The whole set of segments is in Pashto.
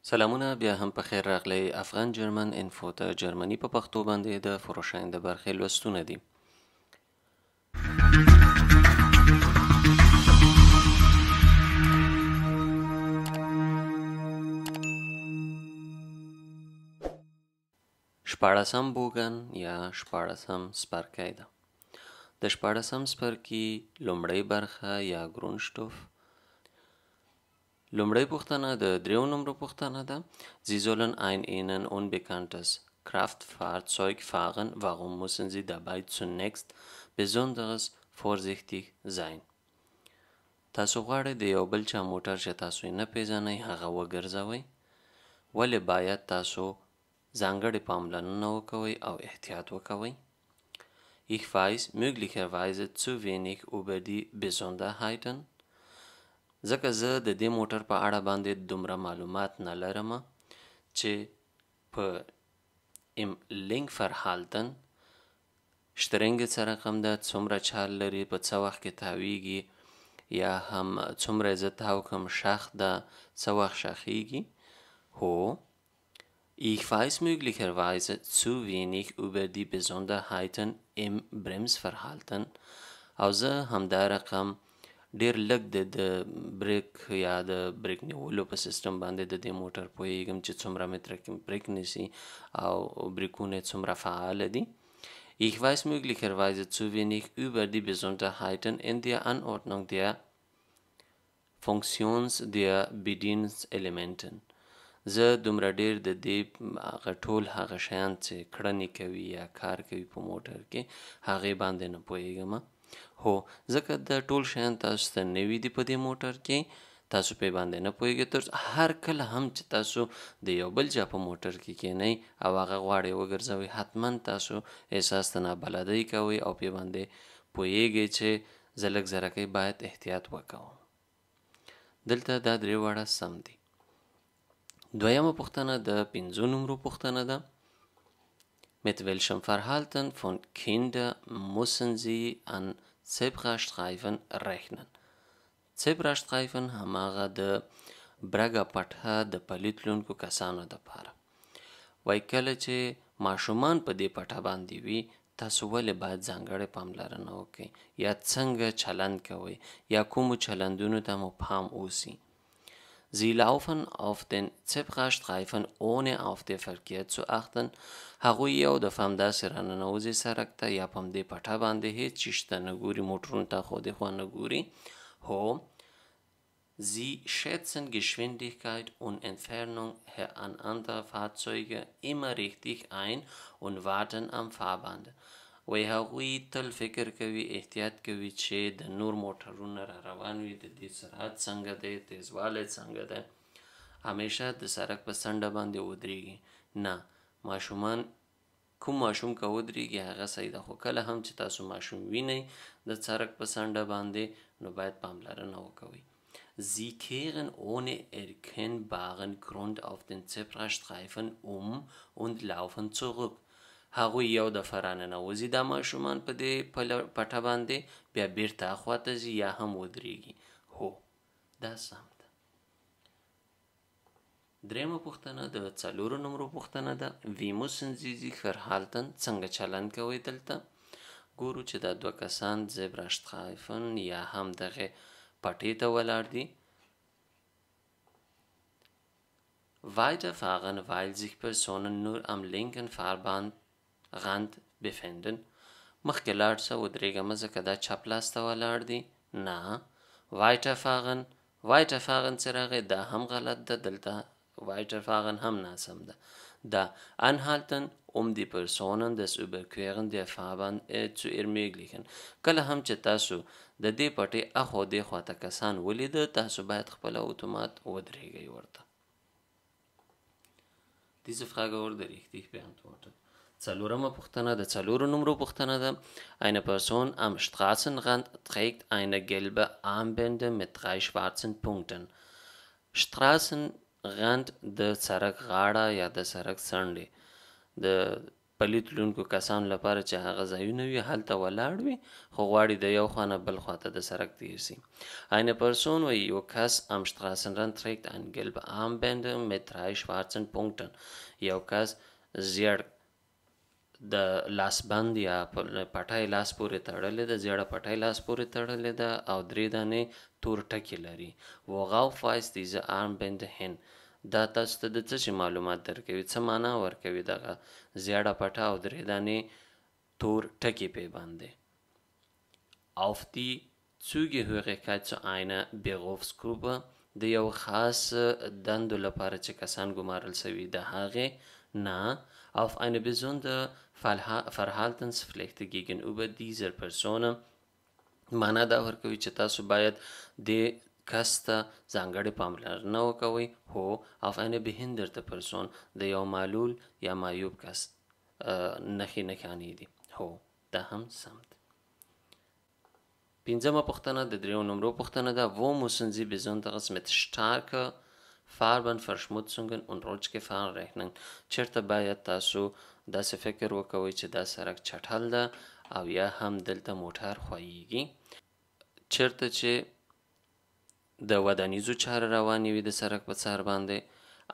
سلامونه بیا هم په خیر راغلی. افغان جرمن انفو د جرمني په پښتو باندې د فروشاین د برخې لوستونه دي. شپاړسم بوګن یا شپاړسم څپرکی ده. د شپاړسم څپرکي لومړۍ برخه یا ګرونشټوف. لومړۍ پوښتنه د دریو نمرو پوښتنه ده. Sie sollen ein ihnen unbekanntes Kraftfahrzeug fahren. Warum müssen sie dabei zunächst besonders vorsichtig sein? تاسو غواړئ د یو بل چا موټر چې تاسو یې نه پیژنئ هغه وګرځوئ. ولې باید تاسو ځانګړې پاملرنه وکوئ او احتیاط وکوئ؟ Ich weiß möglicherweise zu wenig über die Besonderheiten. ځکه زه د دې موټر په اړه باندې دومره معلومات نه لرم چې په im Lenkverhalten strenge څه رقم ده، څومره چال لري، په څه وخت کې تاویږي، یا هم څومره زه تاو کم شخ ده، څه وخت شخیږي. هو Ich weiß möglicherweise zu wenig über die Besonderheiten im Bremsverhalten. او زه همدا رقم ډیر لږ د بریک یا د بریک نیولو په سیستم باندې د دې موټر پوهیږم چې څومره متره کې بریک نیسي او بریکونه څومره فعال دي. Ich weiß möglicherweise zu wenig über die Besonderheiten in der Anordnung der Funktions der Bedienungselementen. زه دومره ډیر د دې هغه ټول هغه شیان چې کړنې کوي یا کار کوي په موټر کې هغې باندې نه پوهیږم. هو ځکه د ټول شیان تاسو ته نوي دي په دې موټر کې، تاسو پې باندې نه پوهیږئ. تر هر کله هم چې تاسو د یو بل چا په موټر کې کینئ او هغه غواړئ وګرځوئ، حتما تاسو احساس د نابلدۍ کوئ او پې باندې پوهیږئ چې زه لږ زرکۍ باید احتیاط وکوم. دلته دا درې واړه سم دي. دویمه پوښتنه د 5 نمرو پوښتنه ده. Mit welchem Verhalten von Kindern müssen sie an Zebrastreifen rechnen? Zebrastreifen هماغه د برګه پټه د پلیت لونکو کسانو دپاره. وایي کله چې ماشومان په دې پټه باندې وي تاسو ولې باید ځانګړې پاملرنه وکئ یا څنګه چلند کوئ یا کومو چلندونو ته مو پام اوسي. Sie laufen auf den Zebrastreifen ohne auf den Verkehr zu achten. هغوی یو دفعه همداسې راننوځي سړک ته یا په همدې پټه باندې هېڅ چیز ته نه ګوري، موټرونو ته خو دې خوا نه ګوري. هو Sie schätzen Geschwindigkeit und Entfernung an andere Fahrzeuge immer richtig ein und warten am Fahrband. وی هغوی تل فکر کوي، احتیاط کوي چې د نور موټرونه را روان وي، د دې سرعت څنګه دی، تیزوالی څنګه دی، همیشه د سړک په څنډه باندې ودرېږي. نه، ماشومان کوم ماشوم که ودرېږي هغه صحیح ده، خو کله هم چې تاسو ماشوم وینئ د سړک په څنډه باندې نو باید پاملرنه وکوئ. Sie kehren ohne erkennbaren Grund auf den Zebrastreifen und laufen zurück. هغوی یو دفعه راننوځي دا ماشومان په دې پټه باندې، بیا بیرته اخواته ځي یا هم ودرېږي. هو دا سم ده. درېیمه پوښتنه د 4 نمرو پوښتنه ده. Wie müssen sie sich verhalten? څنګه چلند کوئ دلته؟ ګورو چې دا دوه کسان زیبراشترایفن یا هم دغه پټې ته ولاړ دي. Weiterfahren, weil sich Personen nur am linken Fahrbahn Rand befinden. مخکې لاړ شه ودرېږه مه ځکه دا چپ لاس ته ولاړ دي. نه، weiterfahren چې راغی دا هم غلط ده، دلته weiterfahren هم ناسم ده. دا anhalten die Personen das Überqueren der Fahrbahn zu ermöglichen. کله هم چې تاسو د دې پټې اخوا دې خواته کسان ولیده تاسو باید خپله اتومات ودرېږئ ورته. Diese Frage wurde richtig beantwortet. 4. پوښتنه د 4 نمرو پوښتنه ده. Eine Person am Straßenrand trägt eine gelbe Armbinde mit 3 schwarzen Punkten. Straßenrand د سړک غاړه یا د سړک څنډې. د پلي تلونکو کسانو لپاره چې هغه ځایونه وي هلته ولاړ وي خو غواړي د یو خوا نه بل خواته د سرک تیر سي. Eine Person oder ihr Kass am Straßenrand trägt ein gelbe Armbänder mit 3 schwarzen Punkten. یو کس زیړ د لاسبند یا پټای لاس پورې تړلې ده، زیړه پټای لاس پورې تړلې ده او 3 دانې تور ټکي لري. worauf weist diese Armbänder hin؟ دا تاسو ته د څه شي معلومات درکوي، څه معنا ورکوي دغه زیړه پټه او 3 دانې تور ټکي پې باندې. auf die Zugehörigkeit zu einer Berufsgruppe د یو خاص دندو لپاره چې کسان ګمارل شوي د هغې نه. auf eine besondere Verhaltenspflicht gegenüber dieser Person معنا دا ورکوي چې تاسو باید د کس ته ځانګړې پاملرنه وکوئ. هو auf eine behinderte Person د یو معلول یا معیوب کس نښې نښانې دي. هو دا هم سم ده. پنځمه پوښتنه د 3 نمرو پوښتنه ده. wo müssen Sie besonders mit starker Farbenverschmutzungen und Rutschgefahren rechnen؟ چېرته باید تاسو داسې فکر وکوئ چې دا سرک چټل ده او یا هم دلته موټر ښویېږي. چېرته چې د ودانیزو چارې روانې وي د سرک په سر باندې.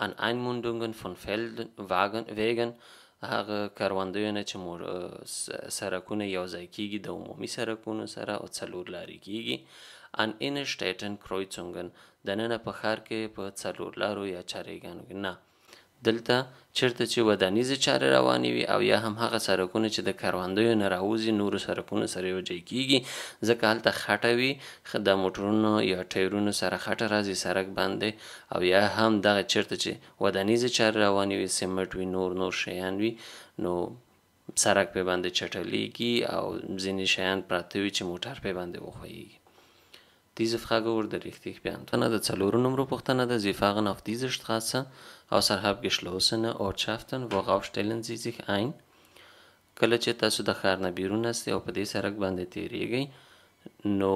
an Einmündungen von Wegen هغه کروندویونه چې سرکونه یو ځای کیږي د عمومي سرکونو سره او 4 لارې کیږي. an Innenstädten Kreuzungen دننه په ښار کې په 4 لارو یا چارېګانو کې نه. دلته چېرته چې ودانیزې چارې روانې وي او یا هم هغه سرکونه چې د کروندویو نه راوځي نورو سرکونو سره یو ځای کیږي ځکه هلته خټه وي د موټرونو یا ټایرونو سره خټه راځي سرک باندې او یا هم دغه چېرته چې ودانیزې چارې روانې وي سیمټ وي نور شیان وي نو سرک پې باندې چټلیږي او ځینې شیان پراته وي چې موټر پې باندې وښویېږي. Diese Frage wurde richtig beantwortet. Der 4 Nummer Püchtana da Sie fahren auf dieser Straße außerhalb geschlossener Ortschaften. Worauf stellen Sie sich ein؟ کله چې تاسو د ښار نه بیرون هستئ او په دې سرک باندې تیریږئ نو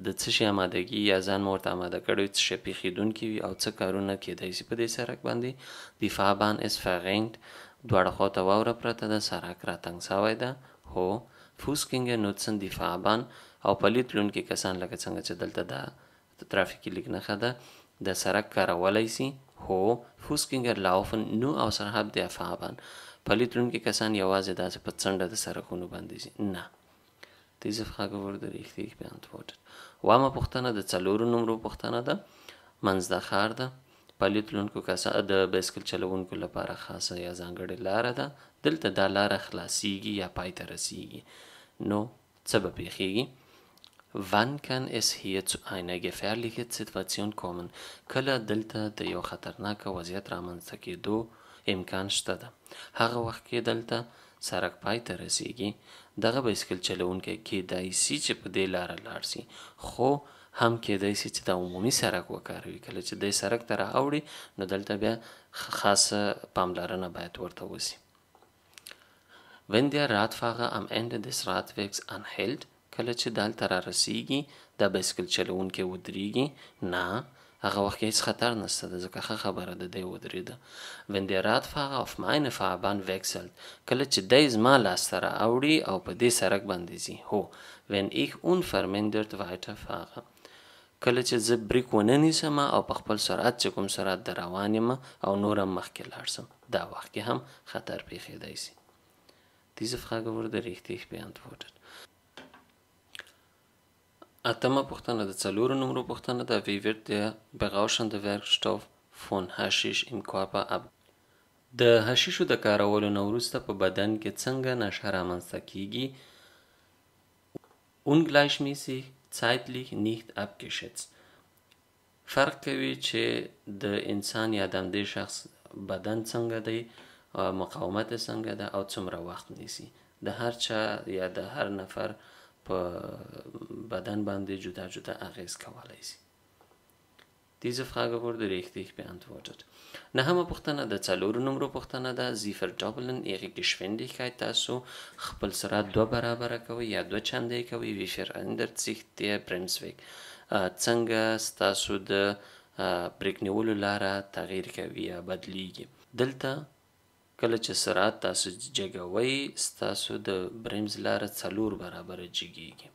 د څه شي امادګي یا ځان مو ورته اماده کړی څه شی پیښیدونکي وي او څه کارونه کیدای شي په دې سرک باندې. Die Fahrbahn ist verrenkt دواړه خواته واوره پرته ده سرک راتنګ سوی ده. هو Fußgänger nutzen die Fahrbahn او پلي تلونکي کسان لکه څنګه چې دلته د ترافیکي لیک نښه ده د سرک کارولی سي. هو Fußgänger laufen nur außerhalb der Fahrbahn پلي تلونکي کسان یوازې داسې په څنډه د سرکونو باندې ځي نه. Diese Frage wurde richtig beantwortet. اومه پوښتنه د 4 نمرو پوښتنه ده. منځ د ښار ده پلي تلونکو کسان د بایسکل چلوونکو لپاره خاصه یا ځانګړې لاره ده. دلته دا لاره خلاصیږي یا پای ته رسیږي نو څه به پیښیږي؟ Wann kann es hier zu einer gefährlichen Situation kommen؟ کله دلته د یو خطرناکه وضعیت رامنځته کېدو امکان شته ده. هغه وخت کې دلته سرک پای ته رسیږي دغه بایسکل چلوونکی کیدای سي چې په دې لاره لاړ سي خو هم کیدای سي چې د عمومي سرک وکاروي. کله چې د سرک ته راوړي نو دلته بیا خاصه پاملرنه باید ورته وسي. Wenn der Radfahrer am Ende des Radwegs anhält کله چې دلته را رسیږي د بایسکل چلوونکی ودرېږي نه هغه وخت کې هیڅ خطر نشته ده ځکه ښه خبره ده دی ودرېده. Wenn der Radfahrer auf meine Fahrbahn wechselt کله چې دی زما لاسته راوړي او په دې سرک باندې ځي. هو Wenn ich unvermindert weiterfahre کله چې زه بریک ونه نیسم او په خپل سرعت چې کوم سرعت د روان یم او نور هم مخکې لاړ سم دا وخت کې هم خطر پیښیدای سي. Diese Frage wurde richtig beantwortet. اتمه پوښتنه د 4 نمرو پوښتنه ده. Wie wird der berauschende Wirkstoff von Haschisch im Körper ab؟ د حشیشو د کارولو نه وروسته په بدن کې څنګه نشه رامنځته کیږي؟ Ungleichmäßig zeitlich nicht abgeschätzt فرق کوي چې د انسان یا د همدې شخص بدن څنګه دی مقاومت څنګه ده او څومره وخت نیسي. د هر چا یا د هر نفر په بدن باندې جدا جدا اغیز کولی سي. Diese Frage wurde richtig beantwortet. نهمه پوښتنه د 4 نمرو پوښتنه ده. Sie verdoppeln ihre Geschwindigkeit تاسو خپل سرعت 2 برابره کوي یا 2 چندی کوي. Wie verändert sich der Bremsweg؟ څنګه ستاسو د بریک نیولو لاره تغییر کوي یا بدلیږي. دلته کله چې سرعت تاسو جګوئ ستاسو د برمز لاره 4 برابره جګیږي.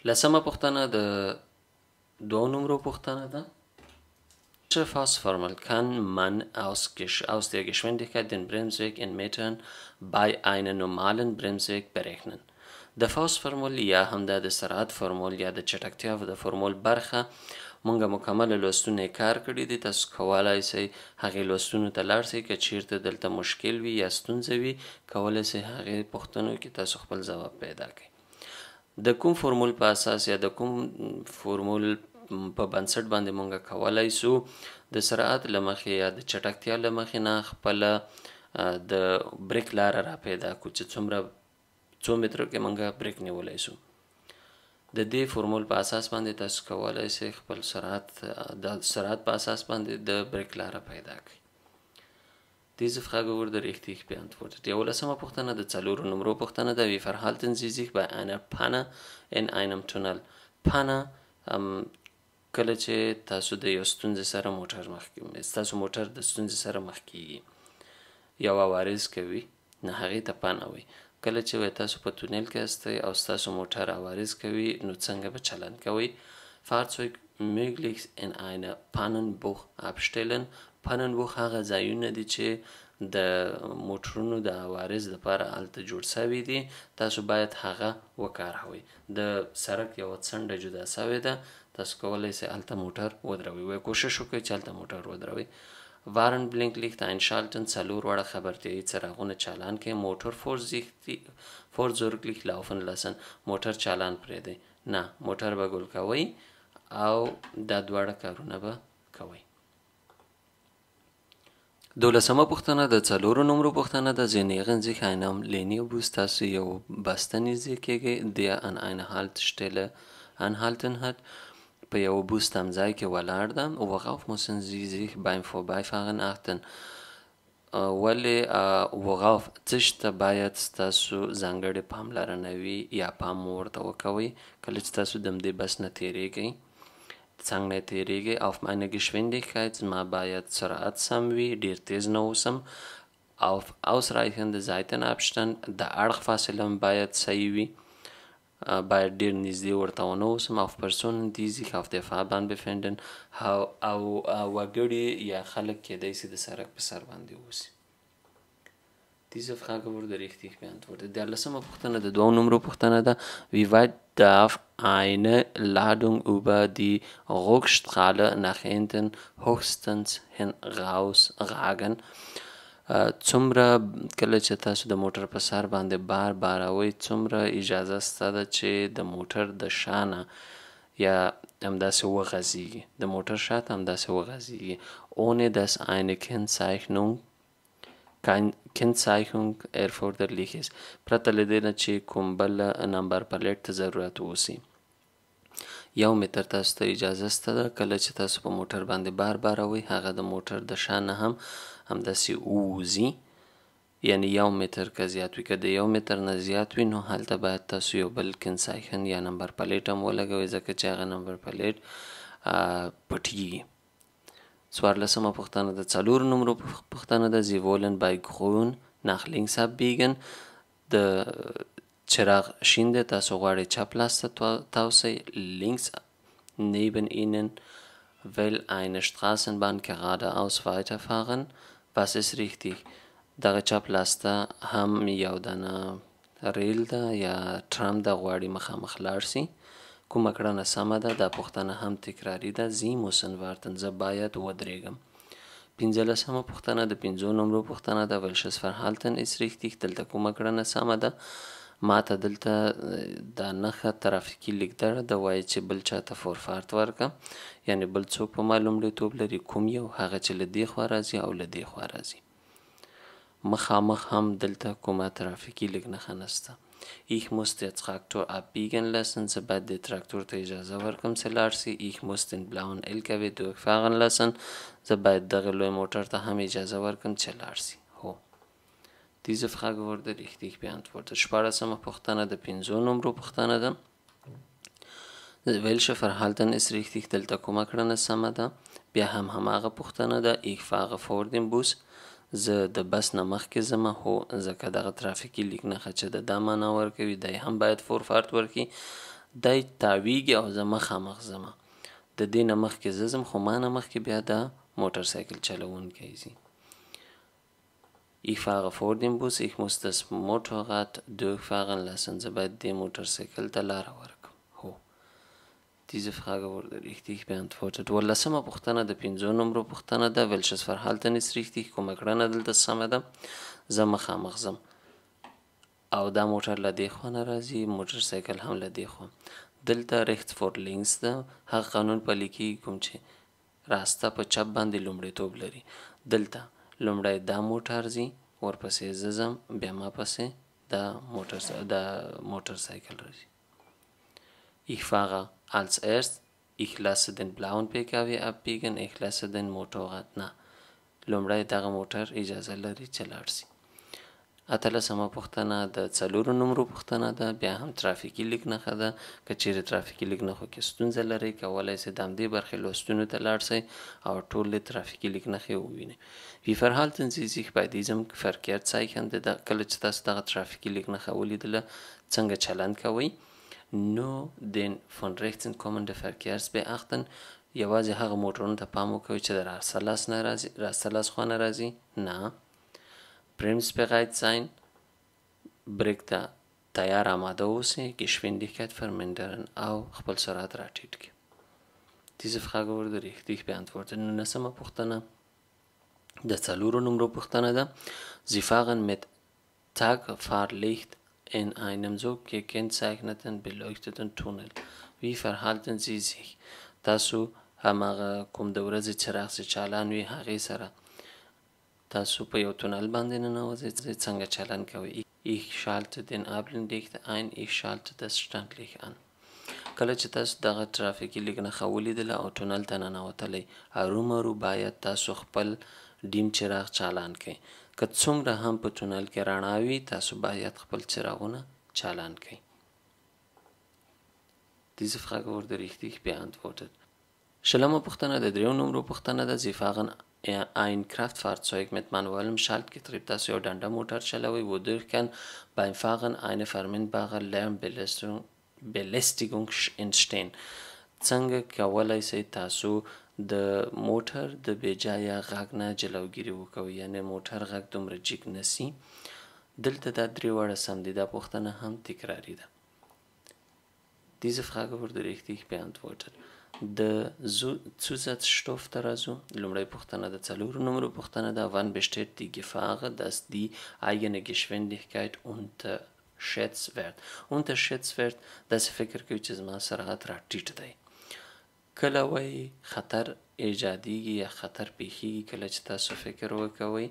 لسمه پوښتنه د 2 نمرو پوښتنه ده. Welche Faustformel kann man aus der Geschwindigkeit den Bremsweg in Metern bei einem normalen Bremsweg berechnen? د فاست فرمول یا همدا د سرعت فرمول یا د چټکتیا د فرمول برخه مونږه مکمل لوستونه کار کړی دي. تاسو کولای شئ هغې لوستونو ته لاړ شئ. که چیرته دلته مشکل وي یا ستونزه وي کولای شئ هغې پوښتنو کې تاسو خپل ځواب پیدا کړئ. د کوم فرمول په اساس یا د کوم فرمول په بنسټ باندې مونږ کولای شو د سرعت له مخې یا د چټکتیا له مخې نه خپله د بریک لاره را پیدا کړو چې څو مترو کې مونږ بریک نیولی شو. د دې فرمول په اساس باندې تاسو کولای شئ خپل سرعت په اساس باندې د بریک لاره پیدا کړئ. Diese Frage wurde richtig beantwortet. Die 11. Pochtana der 4 Numero Pochtana da wie verhalten Sie sich bei einer Panne in einem Tunnel? Panne کله چې تاسو د یو ستونزې سره موټر د ستونزې سره مخ کیږي یو عوارض کوي نه هغې ته پانه وایي. کله چې تاسو په تونل کې هستئ او ستاسو موټر عوارض کوي نو څنګه به چلند کوئ؟ Fahrzeug möglichst in einer Pannenbuch abstellen. پننبوخ هغه ځایونه دي چې د موټرونو د عوارض لپاره هلته جوړ شوي دي. تاسو باید هغه وکاروئ. د سړک یوه څنډه جدا شوې ده تاسو کولی شئ هلته موټر ودروئ. کوشش وکړئ چې هلته موټر ودروئ. Warnblinklicht einschalten 4 واړه خبرتیایي څراغونه چالان کړئ. موټر vorsorglich laufen lassen. موټر چالان پرېږدئ. نه موټر به ګل کوئ او دا دواړه کارونه به کوئ. 12. Pochtana der 4 Numero Pochtana da Sie nähern sich einem Linienbus, das Sie Bastanisi kege, der an einer Haltestelle anhalten hat. Bei Ihrem Bus am Seike Walarda, worauf müssen Sie sich beim Vorbeifahren achten? worauf څه باید ستاسو ځانګړې پاملرنه وي یا پام ورته وکوئ کله چې تاسو د همدې بس نه تیریږئ څنګه تیریږئ. auf meine Geschwindigkeit ما باید سرعت سم وي ډیر تیز نه اوسم. auf ausreichende Seitenabstand د اړخ فاصله باید صحیح وي باید ډیر نږدې ورته ونه اوسم. auf Personen die sich auf der Fahrbahn befinden او وګړي یا خلک کیدای شي د سړک په سر باندې اوسي. Diese Frage wurde richtig beantwortet. Der 13. Pochtana der 2 Numero Pochtana da wie weit darf eine Ladung über die Rückstrahle nach hinten höchstens hin rausragen? څومره کله چې تاسو د موټر په سر باندې بار باروئ څومره اجازه شته ده چې د موټر د شانه یا همداسې وغځېږي د موټر شاته همداسې وغځېږي. ohne dass eine Kennzeichnung erforderlich ist. پرته له دې نه چې کوم بل نمبر پلیټ ته ضرورت اوسي. 1 متر تاسو ته اجازه شته ده کله چې تاسو په موټر باندې بار باروئ هغه د موټر د شانه همداسې ووځي. یعنی 1 متر که زیات وي که د 1 متر نه زیات وي نو هلته باید تاسو یو بل کنسایخن یا نمبر پلیټ هم ولګوئ ځکه چې هغه نمبر پلیټ پټیږي. 14. Pochtana der 4 Numero Pochtana da Sie wollen bei Grün nach links abbiegen. د چراغ شین دی تاسو غواړئ چپ لاس ته تاوسئ. links neben ihnen will eine Straßenbahn geradeaus weiterfahren. Was ist richtig? دغه چپ لاس ته هم یو دانه ریل ده یا ټرام ده غواړي مخامخ لاړ شي. کومه کړنه سمه ده؟ دا پوښتنه هم تکراري ده. Sie müssen warten. زه باید ودرېږم. 15. Pochtana د 5 نمرو پوښتنه ده welches Verhalten ist richtig؟ دلته کومه کړنه سمه ده؟ ماته دلته دا نښه ترافیکي لیکدړه ده وایي چې بل چاته فورفارت ورکړه یعنی بل څوک په ما لومړیتوب لري کوم یو هغه چې له دې خوا راځي او له دې خوا راځي. مخامخ هم دلته کومه ترافیکي لیک نښه نشته. Ich muss den Traktor abbiegen lassen. زه باید د تراکتور ته اجازه ورکړم چې لاړ شي. Ich muss den blauen LKW durchfahren lassen. زه باید دغه لوی موټر ته هم اجازه ورکړم چې لاړ شي. هو Diese Frage wurde richtig beantwortet. 14. Pochtana der 5 Numero Pochtana da welche Verhalten ist richtig؟ دلته کومه کړنه سمه ده؟ بیا هم هماغه پوښتنه ده. Ich fahre vor dem Bus. زه د بس نه مخکې ځم، هو ځکه دغه ترافیکي لیک نښه چې د دا معنا ورکوي دی هم باید فورفارت ورکړي. دی تاویږي او زه مخامخ ځم، د دې نه مخکې زه ځم خو ما نه مخکې بیا د موټر سایکل چلوونکی ځي. Ich fahre vor dem Bus, ich muss das Motorrad durchfahren lassen. زه باید دې موټر سایکل ته لاره ورکړم. هو. Diese Frage wurde richtig beantwortet. 14مه پوښتنه د 5 نمرو پوښتنه ده. welches Verhalten ist richtig؟ کومه کړنه دلته سمه ده؟ زه مخامخ ځم او دا موټر له دې خوا نه راځي، موټر سایکل هم له دې خوا. دلته rechts vor links ده، هغه قانون پلی کېږي کوم چې راسته په چپ باندې لومړیتوب لري. دلته لومړی دا موټر ځي، ورپسې زه ځم، بیا ما پسې دا موټر سایکل راځي. Ich fahre als erst, ich lasse den blauen PKW abbiegen, ich lasse den Motorrad. نه، لومړی دغه موټر اجازه لري چې لاړ شي. 18مه پوښتنه د 4 نمرو پوښتنه ده. بیا هم ترافیکي لیک نښه ده. که چیرې ترافیکي لیک نښو کې ستونزه لرئ، کولی شئ د همدې برخې لوستونو ته لاړ شئ او ټولې ترافیکي لیک نښې ووینئ. Wie verhalten Sie sich bei diesem Verkehrszeichen؟ کله چې تاسو دغه ترافیکي لیک نښه ولیدله څنګه چلند کوئ؟ Nur den von rechts kommenden Verkehrs beachten. یوازې هغه موټرونو ته پام وکوئ چې د راسته لاس خوا نه راځي. نه. Bremsbereit sein، بریک ته تیار آماده اوسئ، Geschwindigkeit vermindern او خپل سرعت راټیټ کړئ. Diese Frage wurde richtig beantwortet. 19مه پوښتنه د 4 نمرو پوښتنه ده. Sie fahren mit Tagfahrlicht in einem so gekennzeichneten beleuchteten Tunnel. Wie verhalten Sie sich؟ تاسو هماغه کوم د ورځې څراغ چې چالان وي هغې سره تاسو په یو تونل باندې ننوځئ، څنګه چلند کوئ؟ Ich schalte den Abblendlicht ein, ich schalte das Standlicht an. کله چې تاسو دغه ترافیکي لیک نښه ولیدله او تونل ته ننوتلی، ارومرو باید تاسو خپل ډیم چراغ چالان کړئ. که څومره هم په تونل کې رڼا وي، تاسو باید خپل څراغونه چالان کړئ. Diese Frage wurde richtig beantwortet. 20مه پوښتنه د 3 نمرو پوښتنه ده. Sie fahren ein Kraftfahrzeug mit manuellem Schaltgetriebe. تاسو یو ډنډه موټر چلوئ. wodurch kann beim Fahren eine verminderbare Lärmbelästigung entstehen؟ څنګه کولی شئ تاسو د موټر د بېجایه غږ نه جلوګیري وکوئ، یعنې موټر غږ دومره جګ نسي؟ دلته دا 3 واړه سم دي. دا پوښتنه هم تکراري ده. Diese Frage wurde richtig beantwortet. د Zusatzstoff ته راځو. لومړی پوښتنه د 4 نمرو پوښتنه ده. Wann besteht die Gefahr, dass die eigene Geschwindigkeit unterschätzt wird؟ unterschätzt wird داسې فکر کوي چې زما سرعت راټیټ دی. کله وایي خطر ایجادیږي یا خطر پیښیږي؟ کله چې تاسو فکر وکوئ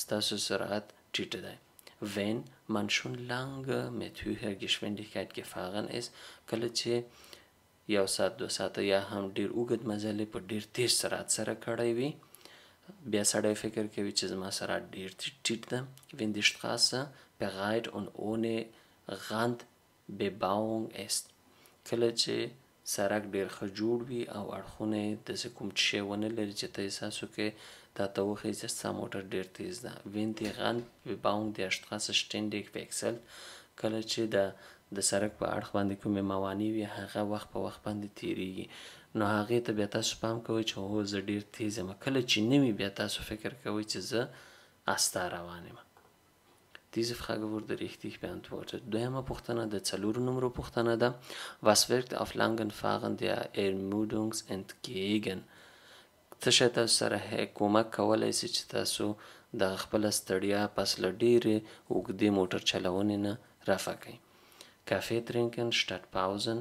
ستاسو سرعت ټیټ دی. Wenn man schon lange mit höherer Geschwindigkeit gefahren ist، کله چې 1 ساعت 2 ساعته یا هم ډیر اوږد مزل په ډیر تیز سرعت سره کړی وي، بیا سړی فکر کوي چې زما سرعت ډیر ټیټ ده. Wenn die Straße bereit und ohne Randbebauung ist، کله چې سړک ډیر ښه جوړ وي او اړخونه یې داسې کوم شی ونه لري چې ته احساس وکړې دا ته وښیي چې ستا موټر ډیر تیز ده. Wenn die Randbebauung der Straße ständig wechselt، کله چې د سړک په اړخ باندې کومې موانع وي هغه وخت په وخت باندې تیریږي، نو هغې ته بیا تاسو پام کوئ چې هو زه ډیر تیز یم. کله چې نه وي بیا تاسو فکر کوئ چې زه استه روان یم. Diese Frage wurde richtig beantwortet. 2مه پوښتنه د 4 نمرو پوښتنه ده. Was wirkt auf langen Fahren der Ermüdung entgegen؟ څه شی تاسو سره کومک کولی شي چې تاسو د خپله ستړیا پس له ډېرې اوږدې موټر چلونې نه رفع کړئ؟ Kaffee trinken statt Pausen،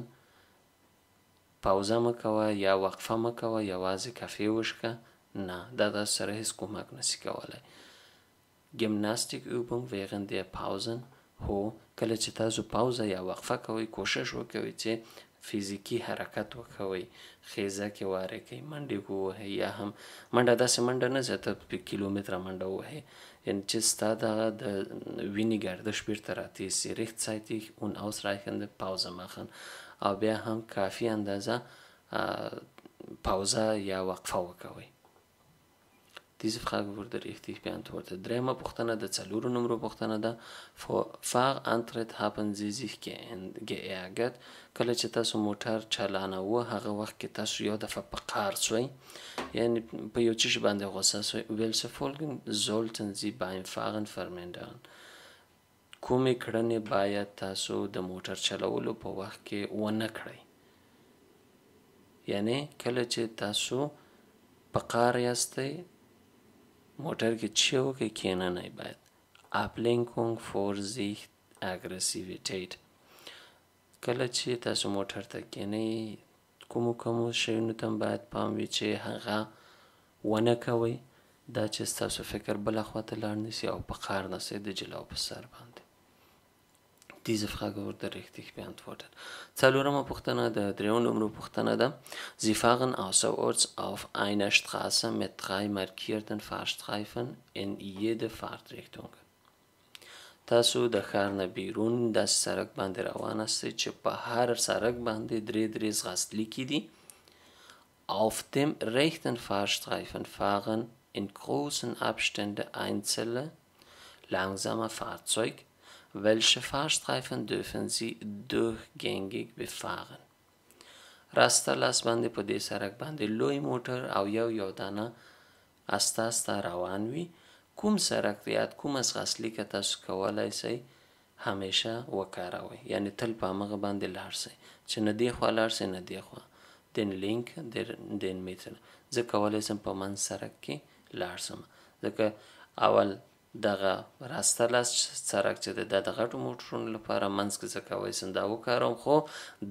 پاوزه مه کوه یا وقفه مه کوه، یوازې کافي وڅښه. نه، دا تاسو سره هیڅ کومک نشي کولی. Gymnastikübung während der Pausen، هو کله چې تاسو پاوزه یا وقفه کوئ کوشش وکوئ چې فزیکي حرکت وکوئ، خیزکې وارې کړئ، منډې ووهئ، یا هم منډه داسې منډه نه چې ته په کیلومتره منډه ووهئ، یعنې چې ستا دغه د وینې گردش بیرته راتېر سي. rechtzeitig und ausreichende Pause machen، او بیا هم کافي اندازه پاوزه یا وقفه وکوئ. Diese Frage wurde richtig beantwortet. Dreimal Püchtana, der څلورو نمبرو پوښتنه ده. vor Fahrantritt haben Sie sich geärgert. کله چې تاسو موټر چلانوه هغه وخت کې تاسو یو دفعه په قهر سوئ، یعنی په یو څه باندې غوسه سوئ. welche Folgen sollten Sie beim Fahren vermeiden؟ کومې کړنې باید تاسو د موټر چلولو په وخت کې ونه کړئ؟ یعنی کله چې تاسو په قهر یاستئ موټر کې چی وکړئ؟ کیننئ باید. Ablenkung, Vorsicht, Aggressivität. کله چې تاسو موټر ته کینئ کومو شیانو ته باید پام وي چې هغه ونه کوئ، دا چې ستاسو فکر بله خواته لاړ نشي او په قهر نشئ د جلو په سر باندې. Diese Frage wurde richtig beantwortet. څلورمه پوښتنه د دریو نمبرو پوښتنه ده. Sie fahren außerorts auf einer Straße mit 3 markierten Fahrstreifen in jede Fahrtrichtung. تاسو د ښار نه بیرون داسې سړک باندې روان استئ چې په هر سړک باندې درې ځغستلیکي دي. Auf dem rechten Fahrstreifen fahren in großen Abständen einzelne langsame Fahrzeuge. Welche Fahrstreifen dürfen Sie durchgängig befahren؟ راسته لاس باندې په دې سړک باندې لوی موټر او یو دانه استه روان وي. کوم سړک یا کوم ځغستلیکه تاسو کولی شئ همیشه وکاروئ، یعنی تل په همغه باندې لاړ شئ چې نه دې خوا لاړ شئ نه دې خوا. den link den Mitte. زه کولی شم په منځ سړک کې لاړ شم، ځکه اول دغه راسته لاس سړک چې ده د غټو موټرونو لپاره منځ کې زه کولی شم دا وکاروم، خو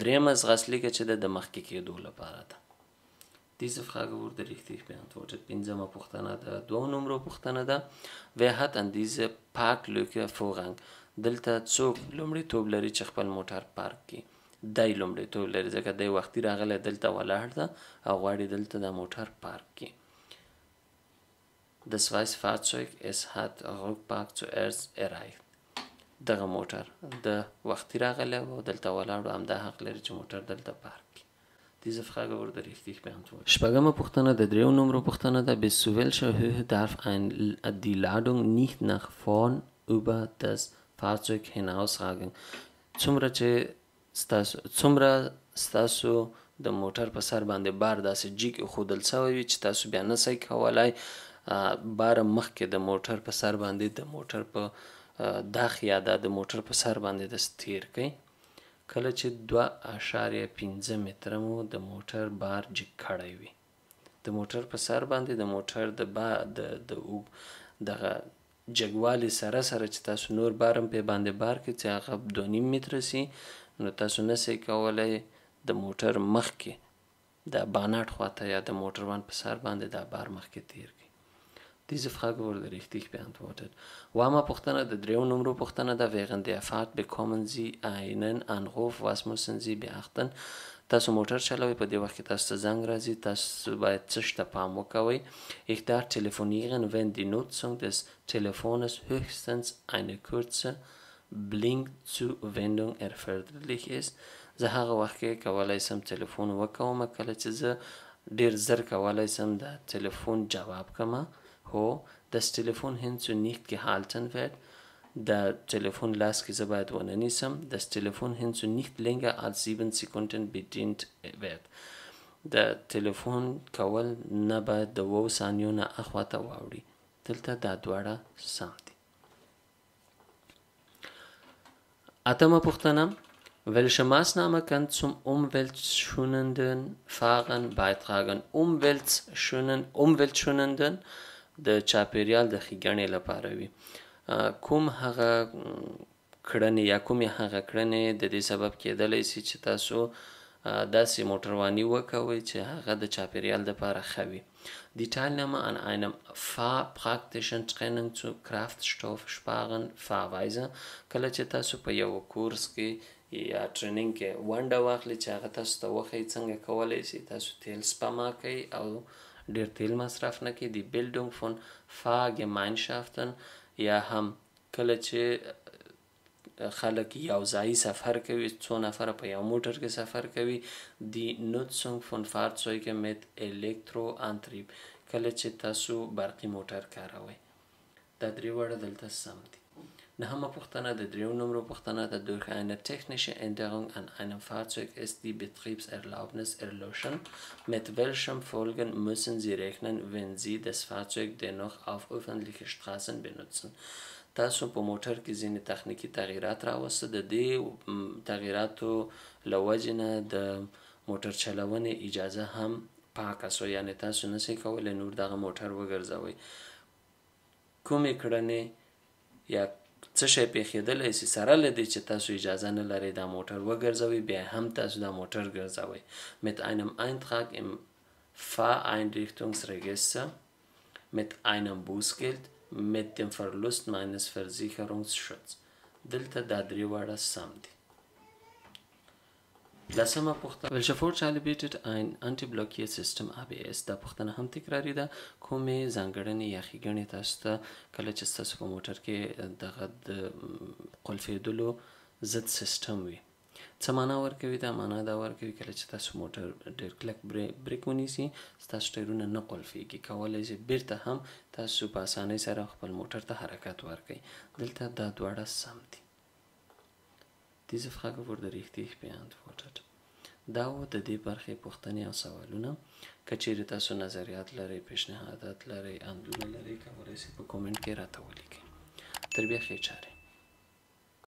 درېیمه ځغستلیکه چې ده د مخکې کېدو لپاره ده. Diese Frage wurde richtig beantwortet. پنځمه پوښتنه د دوو نمبرو پوښتنه ده. Wer hat an diese Parklücke Vorrang؟ دلته څوک لومړیتوب لري چې خپل موټر پارک کړي؟ دی لومړیتوب لري ځکه دی وختي راغلی دلته ولاړ ده او غواړي دلته د موټر پارک کړي. Das weiße Fahrzeug, es hat Rückpark zuerst erreicht. دغه موټر د وختي راغلی او دلته ولاړ و، همدا حق لري چې موټر دلته پارک کړي. Diese Frage wurde richtig beantwortet. شپږمه پوښتنه د دریو نمبرو پوښتنه ده. Bis zu welcher Höhe darf die Ladung nicht nach vorn über das Fahrzeug hinausragen؟ څومره ستاسو د موټر په سر باندې بار داسې جګ ایښودل شوی وي چې تاسو بیا نشئ کولی بار مخکې د موټر په سر باندې د موټر په داخ یا د موټر په سر باندې داسې تیر کړئ. کله چې 2.5 متره مو د موټر بار جګ کړی وي، د موټر په سر باندې د موټر د دغه جګوالي سره چې تاسو نور بارم پې باندې بار کړئ چې هغه 2.5 متره سي، نو تاسو نشئ کولی د موټر مخکې د بانټ خواته یا د موټروان په سر باندې دا بار مخکې تیر کړئ. Diese Frage wurde richtig beantwortet. اومه پوښتنه د دریو نمبرو پوښتنه ده. Während der Fahrt bekommen Sie einen Anruf. Was müssen Sie beachten؟ تاسو موټر چلوئ، په دې وخت کې تاسو ته زنګ راځي، تاسو باید څه شته پام وکوئ. Ich darf telefonieren, wenn die Nutzung des Telefones höchstens eine kurze Blinkzuwendung erforderlich ist. زه هغه وخت کې کولی شم تلیفون وکوم کله چې زه ډېر زر کولی شم د تلیفون جواب کړم. هو das Telefon hinzu nicht gehalten wird. Der Telefon لاس کې زه باید ونه نیسم. das Telefon hinzu nicht länger als 7 Sekunden bedient wird. د تلیفون کول نه باید د 2 ثانیو نه اخواته واوړي. دلته دا دواړه سم دي. اتمه پوښتنه. Welche Maßnahme kann zum umweltschonenden Fahren beitragen؟ umweltschonenden د چاپیریال د ښېګڼې لپاره وي. کوم هغه کړنې یا کومې هغه کړنې د دې سبب کېدلی شي چې تاسو داسې موټرواني وکوئ چې هغه د چاپیریال لپاره ښه وي. Die Teilnahme an einem fahrpraktischen Training zu Kraftstoffsparen Fahrweise. کله چې تاسو په یو کورس کې یا ټریننګ کې ونډه واخلئ چې هغه تاسو ته وښیي څنګه کولی شئ تاسو تیل سپما کوئ او ډېر تیل مصرف نه کړئ. Die Bildung von Fahrgemeinschaften یا هم کله چې خلک یو ځایي سفر کوي، څو نفره په یو موټر کې سفر کوي. Die Nutzung von Fahrzeugen mit Elektroantrieb. کله چې تاسو برقي موټر کاروئ. دا درې واړه دلته سم دي. نهمه پوښتنه د 3 نمبر پوښتنه د durch eine technische Änderung an einem Fahrzeug ist die Betriebserlaubnis erloschen. Mit welchen Folgen müssen Sie rechnen, wenn Sie das Fahrzeug dennoch auf öffentliche Straßen benutzen? تاسو په موټر کې ځینې تخنیکي تغییرات راوسته. د دې تغییراتو له وجې نه د موټر چلونې اجازه هم پاکه سوه، یعنې تاسو نشئ کولی نور دغه موټر وګرځوئ. کومې کړنې یا څه شی پیښېدلی سي سره له دې چې تاسو اجازه نه لرئ دا موټر وګرځوئ، بیا هم تاسو دا موټر ګرځوئ. mit einem Eintrag im Fahreinrichtungsregister, mit einem Bußgeld, mit dem Verlust meines Versicherungsschutzes. دلته دا درې واړه سم دي. لسمه پوښتنه welche Vorteile bietet ein Anti-Blockiersystem ABS؟ دا پوښتنه هم تکراري ده. کومې ځانګړنې یا ښېګڼې تاسو ته کله چې ستاسو په موټر کې دغه د قلفېدلو ضد سیسټم وي څه معنا ورکوي؟ دا معنا دا ورکوي کله چې تاسو موټر ډېر کلک بریک ونیسي ستاسو ټایرونه نه قلفېږي، کولی شي بیرته هم تاسو په اسانۍ سره خپل موټر ته حرکت ورکوي. دلته دا دواړه سم دي. Diese Frage wurde richtig beantwortet. دا و د دې برخې پوښتنې او سوالونه. که چیرې تاسو نظریات لرئ، پیشنهادات لرئ، اندونه لرئ، کولی شئ په کومنټ کې راته ولیکئ. تر بیا ښې چارې.